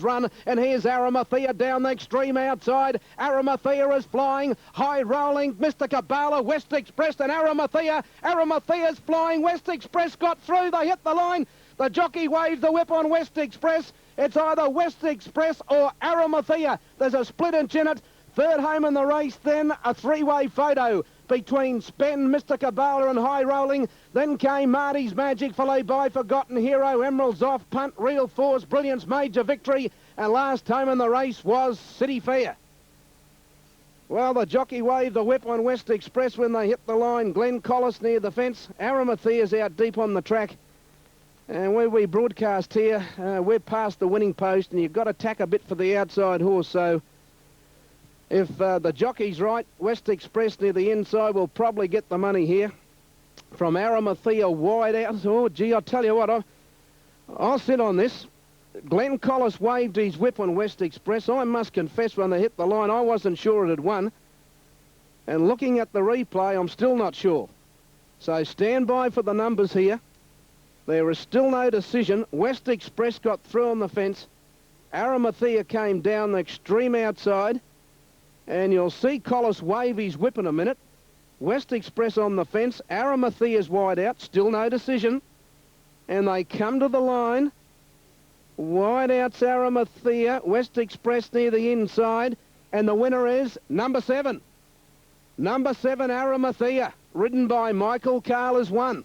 run, and here's Arimathea down the extreme outside. Arimathea is flying, high rolling, Mr. Kabbalah, West Express, and Arimathea's flying. West Express got through, they hit the line. The jockey waves the whip on West Express. It's either West Express or Arimathea. There's a split inch in it. Third home in the race, then a three-way photo between Spen, Mr. Kabbalah and High Rolling. Then came Marty's Magic, followed by Forgotten Hero, Emeralds Off, Punt, Real Force, Brilliance, Major Victory, and last home in the race was City Fair. Well, the jockey waved the whip on West Express when they hit the line. Glenn Collis near the fence. Arimathea's out deep on the track. And where we broadcast here, we're past the winning post, and you've got to tack a bit for the outside horse, so if the jockey's right, West Express near the inside will probably get the money here. From Arimathea wide out. Oh, gee, I'll tell you what, I'll sit on this. Glenn Collis waved his whip on West Express. I must confess, when they hit the line, I wasn't sure it had won. And looking at the replay, I'm still not sure. So stand by for the numbers here. There is still no decision. West Express got through on the fence. Arimathea came down the extreme outside. And you'll see Collis wave his whip in a minute. West Express on the fence. Arimathea's wide out. Still no decision. And they come to the line. Wide out's Arimathea. West Express near the inside. And the winner is number 7. Number 7, Arimathea. Ridden by Michael Carl, has won.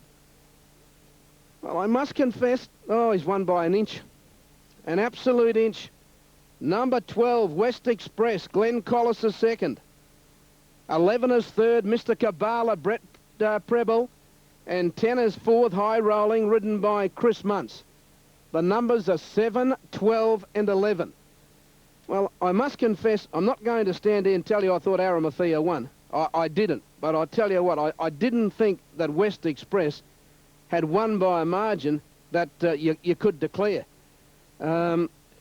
Well, I must confess, he's won by an inch. An absolute inch. Number 12, West Express, Glenn Collis is second. 11 is third, Mr. Kabbalah, Brett Preble. And 10 is fourth, High Rolling, ridden by Chris Muntz. The numbers are 7, 12 and 11. Well, I must confess, I'm not going to stand here and tell you I thought Arimathea won. I didn't, but I tell you what, I didn't think that West Express had won by a margin that you could declare.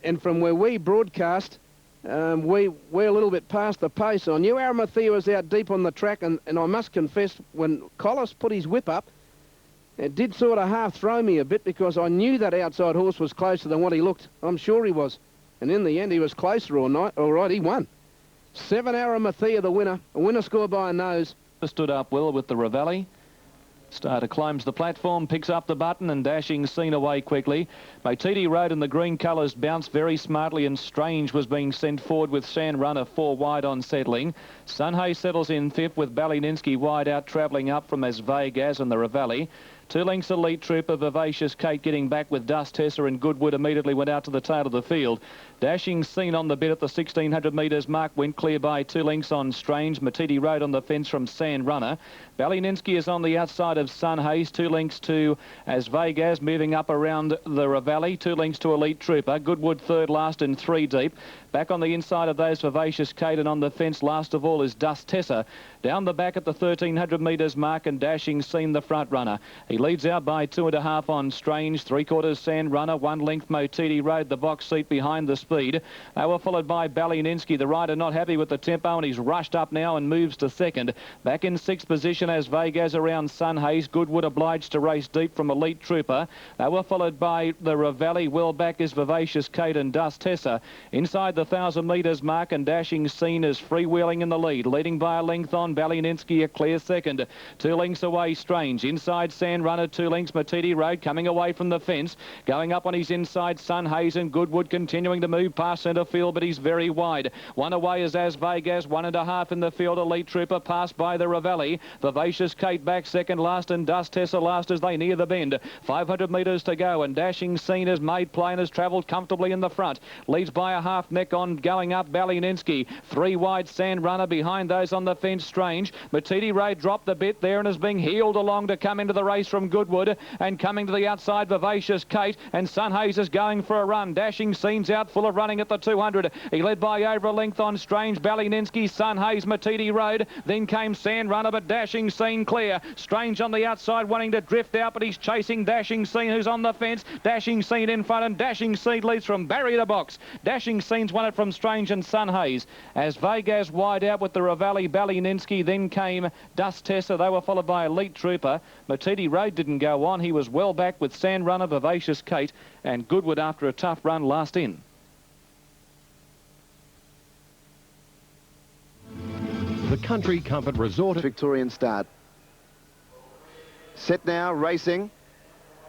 And from where we broadcast, we're a little bit past the pace. I knew Arimathea was out deep on the track, and I must confess, when Collis put his whip up, it did sort of half throw me a bit, because I knew that outside horse was closer than what he looked. I'm sure he was. And in the end, he was closer all right, he won. 7, Arimathea, the winner. A winner scored by a nose. Stood up well with the Ravelli. Starter climbs the platform, picks up the button, and Dashing Scene away quickly. Motiti Road in the green colours bounced very smartly, and Strange was being sent forward with Sand Runner 4 wide on settling. Sunhay settles in 5th with Ballyninsky wide out, travelling up from As Vegas and the Ravelli. 2 lengths Elite Trooper, Vivacious Kate getting back with Dust Tessa, and Goodwood immediately went out to the tail of the field. Dashing Scene on the bit at the 1600 metres mark, went clear by 2 lengths on Strange. Motiti Road on the fence from Sand Runner. Ballyninsky is on the outside of Sunhaze, 2 lengths to As Vegas, moving up around the Ravelli, 2 lengths to Elite Trooper. Goodwood third last and 3 deep. Back on the inside of those, Vivacious Kate, and on the fence last of all is Dust Tessa. Down the back at the 1300 metres mark, and Dashing Scene the front runner. He leads out by 2.5 on Strange, 3/4 Sand Runner, 1 length Motiti Road, the box seat behind the speed. They were followed by Ballyninsky, the rider not happy with the tempo, and he's rushed up now and moves to second. Back in 6th position As Vegas around Sunhaze. Goodwood obliged to race deep from Elite Trooper. They were followed by the Ravelli. Well back is Vivacious Kate and Dust Tessa. Inside the 1000 metres mark, and Dashing Scene is freewheeling in the lead, leading by a length on Ballyninsky, a clear second. 2 lengths away Strange. Inside Sand Runner, 2 lengths Motiti Road, coming away from the fence. Going up on his inside, Sunhaze, and Goodwood continuing to move past centre field, but he's very wide. 1 away is As Vegas, 1.5 in the field. Elite Trooper passed by the Ravelli. Vivacious Kate back second last, and Dust Tessa last as they near the bend. 500 metres to go, and Dashing Scene has made play and has travelled comfortably in the front. Leads by a half neck on going up Ballyninsky. 3 wide Sand Runner, behind those on the fence Strange. Motiti Road dropped the bit there and is being heeled along to come into the race from Goodwood, and coming to the outside Vivacious Kate, and Sunhaze is going for a run. Dashing Scene's out full of running at the 200. He led by over a length on Strange, Ballyninsky, Sunhaze, Motiti Road. Then came Sand Runner, but Dashing Scene clear. Strange on the outside wanting to drift out, but he's chasing Dashing Scene, who's on the fence. Dashing Scene in front, and Dashing Scene leads from barrier to box. Dashing Scene's won it from Strange and Sunhaze. As Vegas wide out with the Ravelli, Ballyninsky, then came Dust Tessa. They were followed by Elite Trooper. Motiti Road didn't go on. He was well back with Sand Runner, Vivacious Kate, and Goodwood after a tough run last in. the Country Comfort Resort. Victorian start. Set now, racing.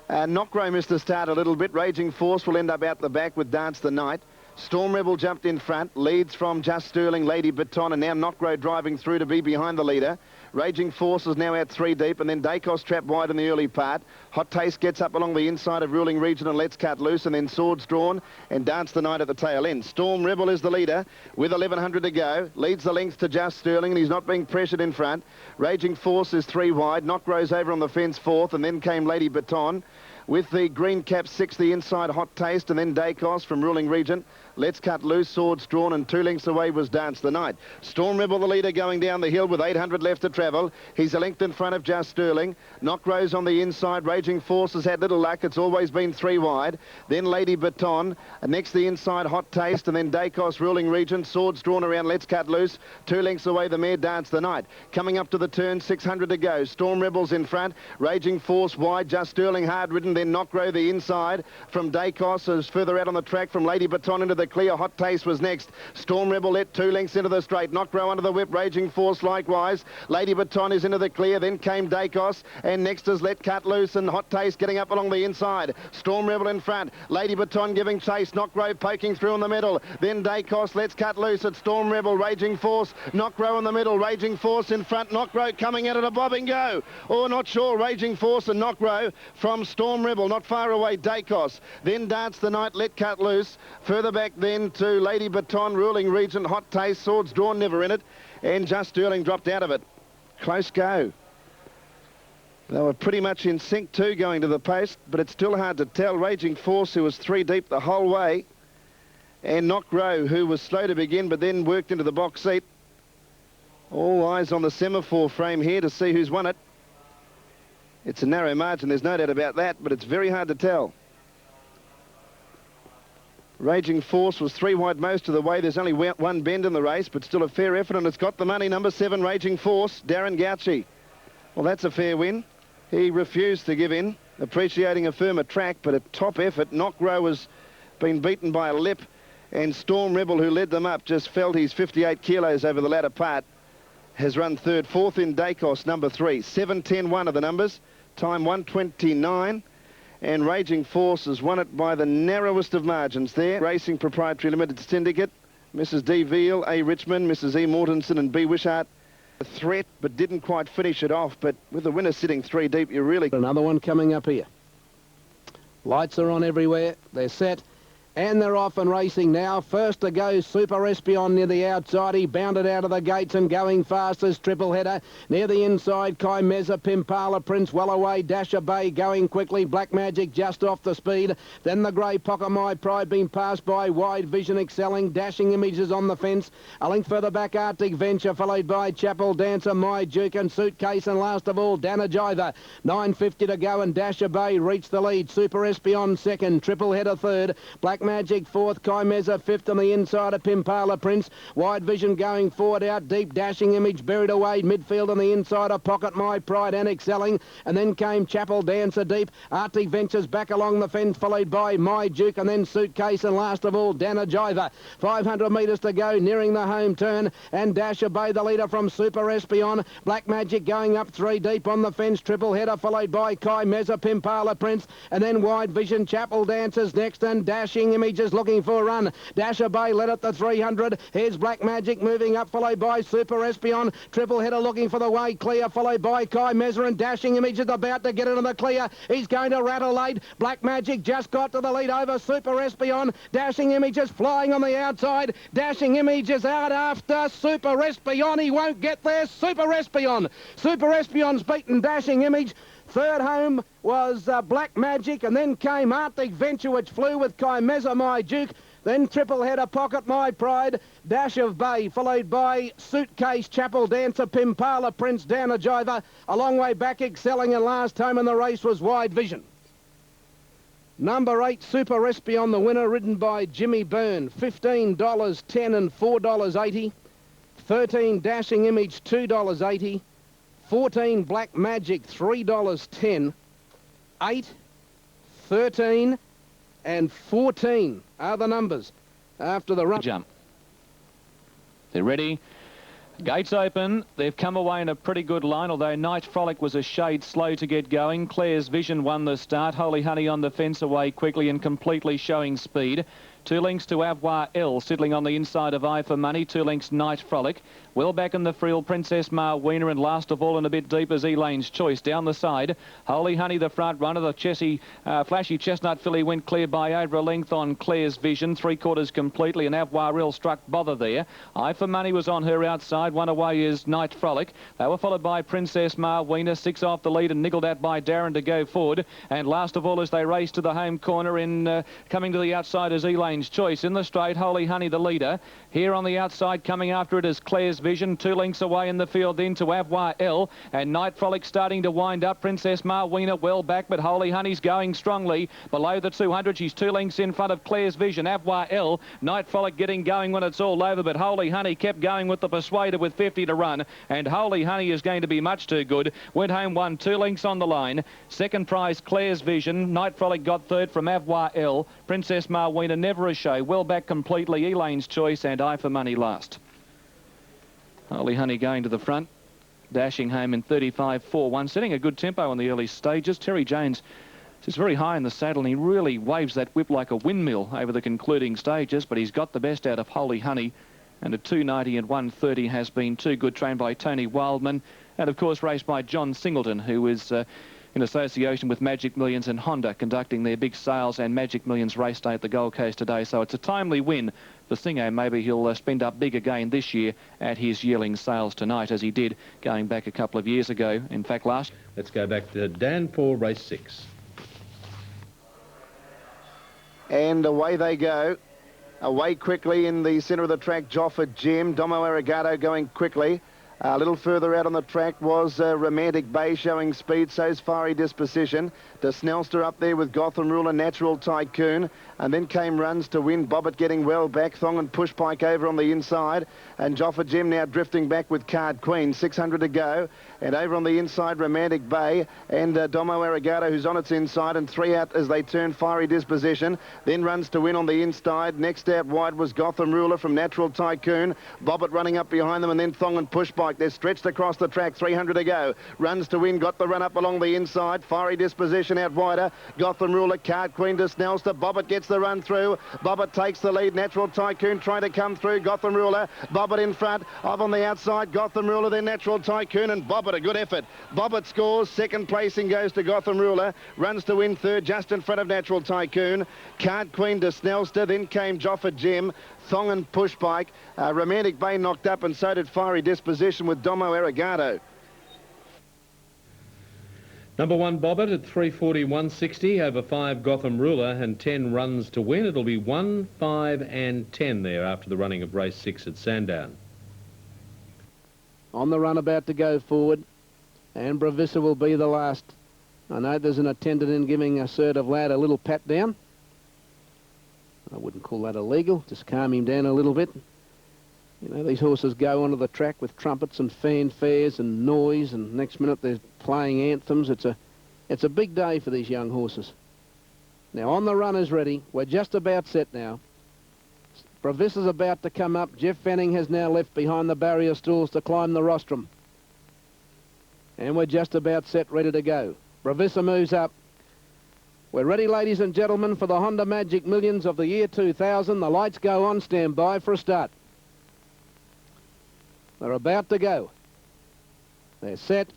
Knockgrow missed the start a little bit. Raging Force will end up out the back with Dance the Night. Storm Rebel jumped in front, leads from Just Sterling, Lady Baton, and now Knockgrow driving through to be behind the leader. Raging Force is now out 3 deep, and then Dacos trapped wide in the early part. Hot Taste gets up along the inside of Ruling Region and Let's Cut Loose, and then Swords Drawn and Dance the Night at the tail end. Storm Rebel is the leader with 1100 to go. Leads the length to Just Sterling, and he's not being pressured in front. Raging Force is 3 wide. Knockgrow's over on the fence 4th, and then came Lady Baton. With the green cap 6, the inside Hot Taste, and then Dacos from Ruling Region. Let's Cut Loose, Swords Drawn, and 2 lengths away was Dance the Night. Storm Rebel, the leader, going down the hill with 800 left to travel. He's a length in front of Just Sterling. Knockgrow's on the inside. Raging Force has had little luck. It's always been 3 wide. Then Lady Baton. Next, the inside Hot Taste, and then Dacos, Ruling Region. Swords Drawn around Let's Cut Loose. 2 lengths away, the mare Dance the Night. Coming up to the turn, 600 to go. Storm Rebel's in front. Raging Force wide. Just Sterling hard ridden. Then Knockgrow the inside from Dacos is further out on the track from Lady Baton into the clear. Hot Taste was next. Storm Rebel let 2 lengths into the straight. Knockgrow under the whip. Raging Force likewise. Lady Baton is into the clear. Then came Dacos, and next is Let Cut Loose, and Hot Taste getting up along the inside. Storm Rebel in front. Lady Baton giving chase. Knockgrow poking through in the middle. Then Dacos. Let's Cut Loose at Storm Rebel. Raging Force. Knockgrow in the middle. Raging Force in front. Knockgrow coming out at a bob and go. Oh, not sure. Raging Force and Knockgrow from Storm Rebel. Not far away, Dacos. Then Dance the Night, Let Cut Loose. Further back then to Lady Baton, Ruling Region, Hot Taste, Swords Drawn, never in it. And Just Sterling dropped out of it. Close go. They were pretty much in sync too going to the post, but it's still hard to tell. Raging Force, who was 3 deep the whole way, and Knockgrow, who was slow to begin but then worked into the box seat. All eyes on the semaphore frame here to see who's won it. It's a narrow margin, there's no doubt about that, but it's very hard to tell. Raging Force was 3 wide most of the way. There's only 1 bend in the race, but still a fair effort, and it's got the money. Number 7, Raging Force, Darren Gauci. Well, that's a fair win. He refused to give in, appreciating a firmer track, but a top effort. Knockgrow has been beaten by a lip, and Storm Rebel, who led them up, just felt his 58 kilos over the latter part. Has run 3rd. 4th in Dacos, number 3. 7:10-1 are the numbers. Time 1:29. And Raging Force has won it by the narrowest of margins there. Racing Proprietary Limited Syndicate. Mrs. D. Veal, A. Richmond, Mrs. E. Mortensen and B. Wishart. A threat, but didn't quite finish it off. But with the winner sitting 3 deep, you really... Another one coming up here. Lights are on everywhere. They're set. And they're off and racing now. First to go, Super Espion near the outside. He bounded out of the gates and going fast as triple header. Near the inside, Kai Meza, Pimpala, Prince well away. Dasher Bay going quickly. Black Magic just off the speed. Then the grey Pocket My Pride being passed by. Wide Vision excelling. Dashing Images on the fence. A length further back, Arctic Venture, followed by Chapel Dancer, My Duke and Suitcase. And last of all, Danajiva. 9:50 to go and Dasher Bay reached the lead. Super Espion second. Triple header third. Black Magic fourth, Kai Meza fifth on the inside of Pimpala Prince. Wide Vision going forward, out deep, Dashing Image buried away, midfield on the inside of Pocket My Pride and excelling. And then came Chapel Dancer deep. Arctic Ventures back along the fence, followed by My Duke and then Suitcase, and last of all, Danajiva. 500 metres to go, nearing the home turn, and Dasher Bay the leader from Super Espion. Black Magic going up 3 deep on the fence, triple header, followed by Kai Meza, Pimpala Prince, and then Wide Vision, Chapel Dancers next, and Dashing Images looking for a run. Dasher Bay led at the 300. Here's Black Magic moving up, followed by Super Espion. Triple header looking for the way clear, followed by Kai Meza, and Dashing Images about to get into the clear. He's going to rattle late. Black Magic just got to the lead over Super Espion. Dashing Images flying on the outside. Dashing Images out after Super Espion. He won't get there. Super Espion. Super Espion's beaten Dashing Image. Third home was Black Magic, and then came Arctic Venture, which flew with Kai Meza, My Duke. Then triple header, Pocket My Pride, Dash of Bay, followed by Suitcase, Chapel Dancer, Pimpala Prince, Danajiva. A long way back, excelling, and last home in the race was Wide Vision. Number 8, Super Espion, the winner, ridden by Jimmy Byrne, $15, $10 and $4.80. 13, Dashing Image, $2.80. 14, Black Magic, $3.10. 8, 13 and 14 are the numbers after the run. Jump. They're ready. Gates open. They've come away in a pretty good line, although Night Frolic was a shade slow to get going. Claire's Vision won the start. Holy Honey on the fence away quickly and completely showing speed. 2 lengths to Avoir L, settling on the inside of Eye for Money. 2 lengths Night Frolic. Well back in the field, Princess Marwena, and last of all and a bit deep is Elaine's Choice. Down the side, Holy Honey, the front runner. The flashy chestnut filly went clear by over a length on Claire's Vision. 3/4 completely, and Avoir L struck bother there. Eye for Money was on her outside. One away is Night Frolic. They were followed by Princess Marwena, 6 off the lead and niggled at by Darren to go forward. And last of all, as they race to the home corner, in coming to the outside is Elaine's Choice. In the straight, Holy Honey the leader. Here on the outside, coming after it is Claire's Vision. 2 lengths away in the field then to Avoir L. And Night Frolic starting to wind up. Princess Marwena well back, but Holy Honey's going strongly. Below the 200, she's 2 lengths in front of Claire's Vision. Avoir L. Night Frolic getting going when it's all over, but Holy Honey kept going with the Persuader with 50 to run. And Holy Honey is going to be much too good. Went home, won 2 lengths on the line. Second prize, Claire's Vision. Night Frolic got third from Avoir L. Princess Marwena, never a show. Well back completely, Elaine's Choice, and Eye for Money last. Holy Honey going to the front, dashing home in 35.41, setting a good tempo in the early stages. Terry Jones sits very high in the saddle, and he really waves that whip like a windmill over the concluding stages, but he's got the best out of Holy Honey, and at 290 and 130 has been too good, trained by Tony Wildman, and of course raced by John Singleton, who is in association with Magic Millions and Honda, conducting their big sales and Magic Millions race day at the Gold Coast today. So it's a timely win for Singo. Maybe he'll spend up big again this year at his yearling sales tonight, as he did going back a couple of years ago. In fact, last... Let's go back to Dan for race 6. And away they go. Away quickly in the centre of the track, Joffa Jim. Domo Arigato going quickly. A little further out on the track was Romantic Bay showing speed, so's Fiery Disposition. De Snelster up there with Gotham Ruler, Natural Tycoon. And then came Runs to Win, Bobbit getting well back, Thong and Pushpike over on the inside. And Joffa Jim now drifting back with Card Queen, 600 to go. And over on the inside, Romantic Bay and Domo Arigato, who's on its inside, and 3 out as they turn, Fiery Disposition. Then Runs to Win on the inside. Next out wide was Gotham Ruler from Natural Tycoon. Bobbit running up behind them, and then Thong and Pushpike. They're stretched across the track, 300 to go. Runs to Win, got the run up along the inside. Fiery Disposition out wider. Gotham Ruler, Card Queen to Snelster. Bobbit gets the run through. Bobbit takes the lead. Natural Tycoon trying to come through. Gotham Ruler, Bobbit in front. Off on the outside, Gotham Ruler, then Natural Tycoon, and Bobbit, a good effort. Bobbit scores. Second placing goes to Gotham Ruler. Runs to Win third, just in front of Natural Tycoon. Card Queen to Snelster. Then came Joffa Jim. Thong and Pushpike. Romantic Bay knocked up, and so did Fiery Disposition with Domo Arigato. Number 1 Bobbit at 340, 160 over 5 Gotham Ruler and 10 Runs to Win. It'll be 1, 5 and 10 there after the running of race 6 at Sandown. On the run about to go forward, and Bravissa will be the last. I know there's an attendant in giving Assertive Lad a little pat down. I wouldn't call that illegal, just calm him down a little bit. You know, these horses go onto the track with trumpets and fanfares and noise, and next minute they're playing anthems. It's a big day for these young horses. Now, On the Run is ready. We're just about set now. Bravissa's about to come up. Jeff Fanning has now left behind the barrier stalls to climb the rostrum. And we're just about set, ready to go. Bravissa moves up. We're ready, ladies and gentlemen, for the Honda Magic Millions of the year 2000. The lights go on. Stand by for a start. They're about to go. They're set.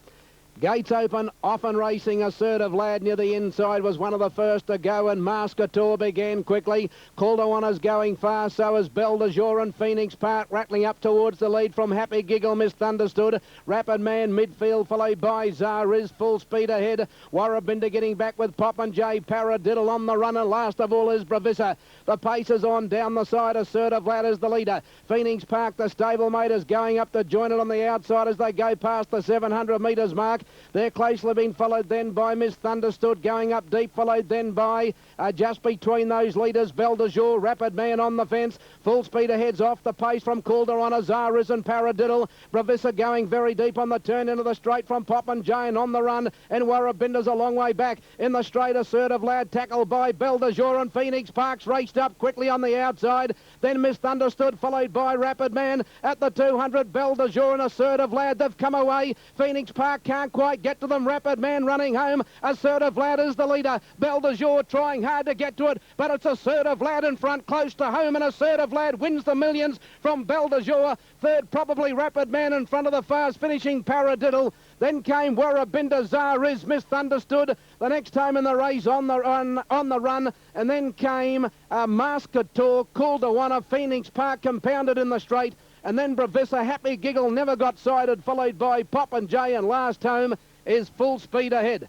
Gates open, off and racing. Assertive Lad near the inside was one of the first to go, and Mascator began quickly. Calderona's going fast, so is Belle de Jour and Phoenix Park rattling up towards the lead from Happy Giggle, Misunderstood. Rapid Man midfield, followed by Zariz, full speed ahead. Warrabinder getting back with Pop and J. Paradiddle on the run, and last of all is Bravissa. The pace is on down the side. Assertive Lad is the leader. Phoenix Park, the stablemate, is going up to join it on the outside as they go past the 700 metres mark. They're closely been followed then by Miss Thunderstood going up deep, followed then by just between those leaders, Belle de Jour, Rapid Man on the fence. Full speed ahead's off the pace from Calderon, Azariz and Paradiddle. Bravissa going very deep on the turn into the straight from Pop and Jane on the run. And Warrabinda's a long way back in the straight. Assertive Lad tackled by Belle de Jour, and Phoenix Parks raced up quickly on the outside. Then Miss Thunderstood followed by Rapid Man at the 200. Belle de Jour and Assertive Lad, they've come away. Phoenix Park can't quite get to them. Rapid Man running home. Assertive Lad is the leader. Belle de Jour trying hard to get to it, but it's Assertive Lad in front, close to home, and Assertive Lad wins the millions from Belle de Jour. Third, probably Rapid Man in front of the fast finishing Paradiddle. Then came Warrabinda, Zariz, Miss Thunderstood, the next time in the race on the run. And then came Mascator, Caldewana, Phoenix Park, compounded in the straight. And then Bravissa, Happy Giggle, never got sided, followed by Pop and Jay, and last home is Full Speed Ahead.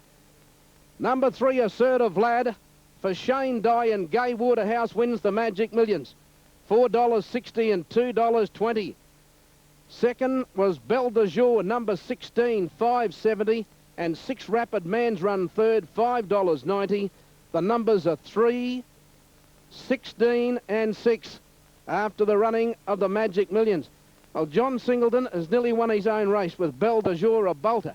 Number 3, Assertive Lad, for Shane Dye and Gay Waterhouse, wins the Magic Millions. $4.60 and $2.20. Second was Belle de Jour, number 16, $5.70, and 6 Rapid Man's run third, $5.90. The numbers are 3, 16 and 6 after the running of the Magic Millions. Well, John Singleton has nearly won his own race with Belle de Jour, a bolter.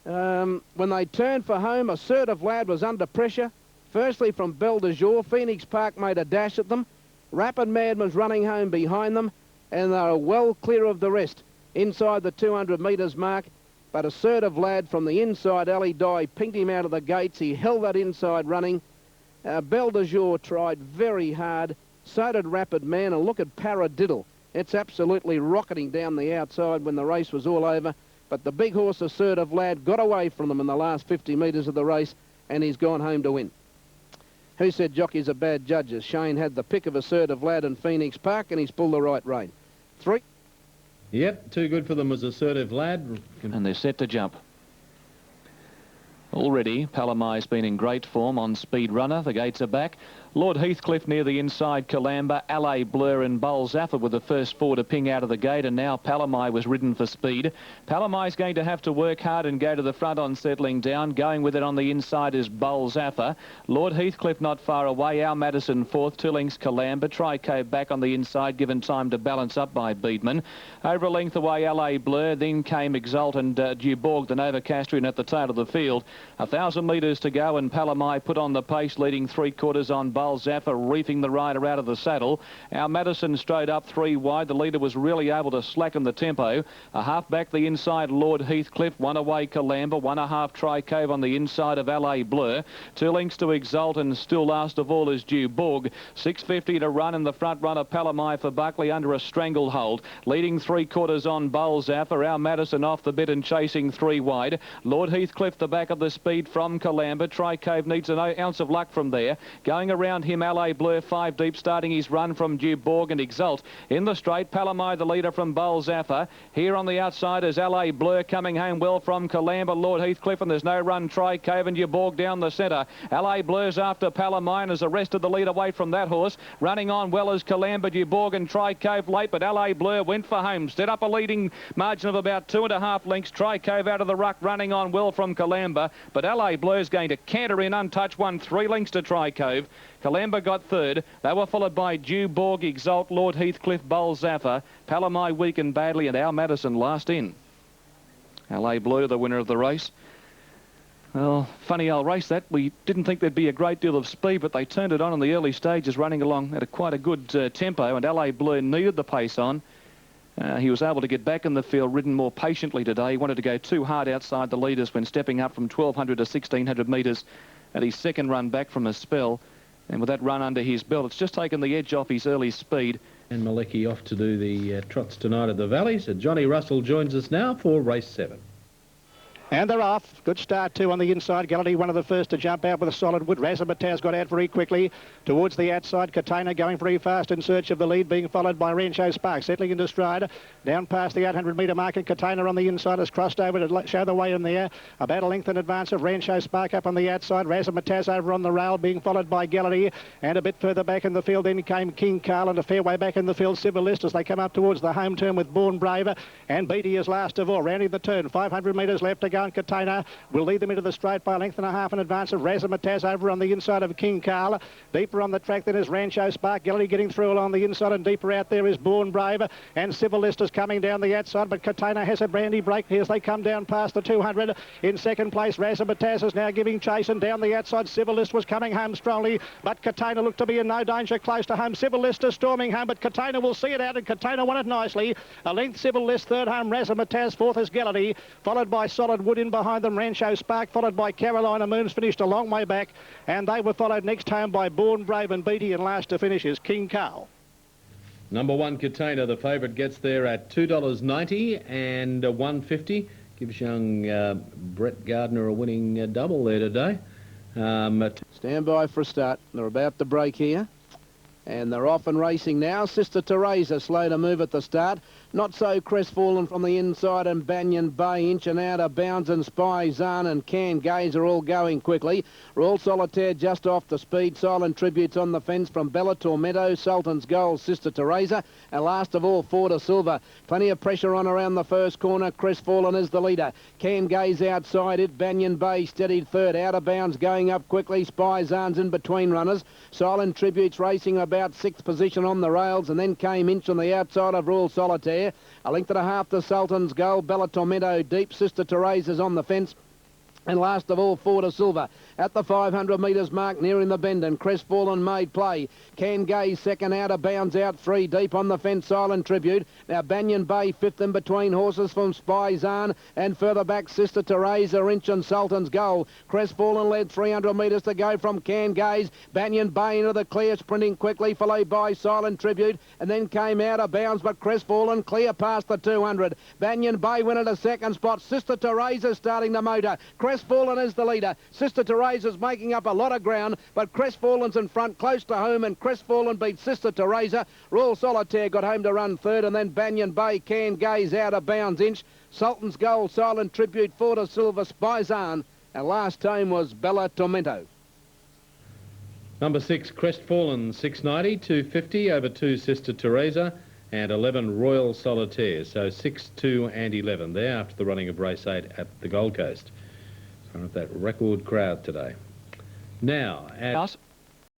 When they turned for home, Assertive Lad was under pressure. Firstly from Belle de Jour, Phoenix Park made a dash at them. Rapid Man was running home behind them, and they were well clear of the rest inside the 200 metres mark. But Assertive Lad from the inside alley die pinked him out of the gates. He held that inside running. Belle de Jour tried very hard. So did Rapid Man. And look at Paradiddle. It's absolutely rocketing down the outside when the race was all over. But the big horse Assertive Lad got away from them in the last 50 metres of the race, and he's gone home to win. Who said jockeys are bad judges? Shane had the pick of Assertive Lad in Phoenix Park, and he's pulled the right rein. 3. Yep, too good for them was Assertive Lad. And they're set to jump. Already, Palamai's been in great form on Speed Runner. The gates are back. Lord Heathcliff near the inside, Calamba, Alley Blur and Bull Zaffa were the first 4 to ping out of the gate, and now Palamai was ridden for speed. Palamai's going to have to work hard and go to the front on settling down. Going with it on the inside is Bull Zaffa. Lord Heathcliff not far away. Our Madison 4th, 2 lengths Calamba. Trico back on the inside, given time to balance up by Beedman. Over a length away, Alley Blur. Then came Exalt and Dubourg, the Novocastrian at the tail of the field. 1,000 metres to go, and Palamai put on the pace, leading 3/4 on Bull Zaffa, reefing the rider out of the saddle. Our Madison straight up 3 wide. The leader was really able to slacken the tempo. A half back the inside, Lord Heathcliff. 1 away, Calamba. 1.5 Tricove on the inside of Alley Blur. 2 lengths to Exalt, and still last of all is Dubourg. 6.50 to run in the front runner, Palamai for Buckley under a stranglehold. Leading 3/4 on Bull Zaffa. Our Madison off the bit and chasing 3 wide. Lord Heathcliff the back of the speed from Calamba. Tricove needs an ounce of luck from there. Going around him, Alley Blur 5 deep, starting his run from Dubourg and Exalt. In the straight, Palamai the leader from Bull Zaffa. Here on the outside is Alley Blur coming home well from Calamba, Lord Heathcliff, and there's no run. Tricove and Dubourg down the centre. Alley Blur's after Palamai and has arrested the lead away from that horse. Running on well as Calamba, Dubourg and Tricove late, but Alley Blur went for home. Set up a leading margin of about 2.5 lengths. Tricove out of the ruck, running on well from Calamba, but Alley Blur's going to canter in untouched, 1 3 lengths to Tricove. Calamba got third. They were followed by Dubourg, Exalt, Lord Heathcliff, Bull Zaffa. Palamai weakened badly, and Our Madison last in. Alley Blur, the winner of the race. Well, funny old race that. We didn't think there'd be a great deal of speed, but they turned it on in the early stages, running along at quite a good tempo, and Alley Blur needed the pace on. He was able to get back in the field, ridden more patiently today. He wanted to go too hard outside the leaders when stepping up from 1,200 to 1,600 metres at his second run back from a spell. And with that run under his belt, it's just taken the edge off his early speed. And Malecki off to do the trots tonight at the Valley. So Johnny Russell joins us now for race 7. And they're off. Good start too on the inside. Gallity, one of the first to jump out with a solid wood. Razzmatazz got out very quickly. Towards the outside, Katana going very fast in search of the lead, being followed by Rancho Spark, settling into stride. Down past the 800 metre mark, and Katana on the inside has crossed over to show the way in there. About a length in advance of Rancho Spark up on the outside. Razzmatazz over on the rail, being followed by Gallity. And a bit further back in the field, then came King Carl, and a fair way back in the field, Civilist, as they come up towards the home turn with Born Braver. And Beatty is last of all, rounding the turn. 500 metres left to go. Bound Katana will lead them into the straight by a length and a half in advance of Razzmatazz over on the inside of King Carl. Deeper on the track then is Rancho Spark. Gillity getting through along the inside, and deeper out there is Born Brave, and Civil List is coming down the outside, but Katana has a brandy break here as they come down past the 200. In second place, Razzmatazz is now giving chase, and down the outside Civil List was coming home strongly, but Katana looked to be in no danger close to home. Civil List is storming home, but Katana will see it out, and Katana won it nicely. A length Civil List, third home Razzmatazz, fourth is Gillity, followed by Solid Wood in behind them. Rancho Spark followed by Carolina Moons, finished a long way back, and they were followed next home by Born Brave and Beatty, and last to finish is King Carl. Number 1, Katana, the favourite, gets there at $2.90 and $1.50. Gives young Brett Gardner a winning double there today. Stand by for a start. They're about to break here. And they're off and racing now. Sister Teresa slow to move at the start. Not so crestfallen from the inside, and Banyan Bay inching out of bounds, and Spy Zahn and Can Gaze are all going quickly. Royal Solitaire just off the speed. Silent Tributes on the fence from Bella Tormento, Sultan's Goal, Sister Teresa, and last of all, Four to Silver. Plenty of pressure on around the first corner. Crestfallen is the leader. Can Gaze outside it. Banyan Bay steadied third. Out of bounds going up quickly. Spy Zahn's in between runners. Silent Tributes racing about sixth position on the rails, and then came Inch on the outside of Royal Solitaire. A length and a half to Sultan's Goal. Bella Tormento deep. Sister Teresa's on the fence. And last of all, Four to Silver. At the 500 metres mark, nearing the bend, and Crestfallen made play. Can Gaze second, out of bounds, out three deep on the fence. Silent Tribute. Now Banyan Bay fifth in between horses from Spy Zahn, and further back Sister Teresa, Inch and Sultan's Goal. Crestfallen led 300 metres to go from Can Gaze. Banyan Bay into the clear, sprinting quickly, followed by Silent Tribute, and then came out of bounds, but Crestfallen clear past the 200. Banyan Bay went at a second spot. Sister Teresa starting the motor. Crestfallen is the leader. Sister Teresa's making up a lot of ground, but Crestfallen's in front, close to home, and Crestfallen beat Sister Teresa. Royal Solitaire got home to run third, and then Banyan Bay, Can Gaze out of bounds, Inch. Sultan's Goal, Silent Tribute, Four to Silver, Spy Zahn, and last time was Bella Tormento. Number 6, Crestfallen, 6.90, 2.50 over 2, Sister Teresa, and 11, Royal Solitaire. So 6, 2 and 11 there after the running of race 8 at the Gold Coast. Front of that record crowd today. Now, at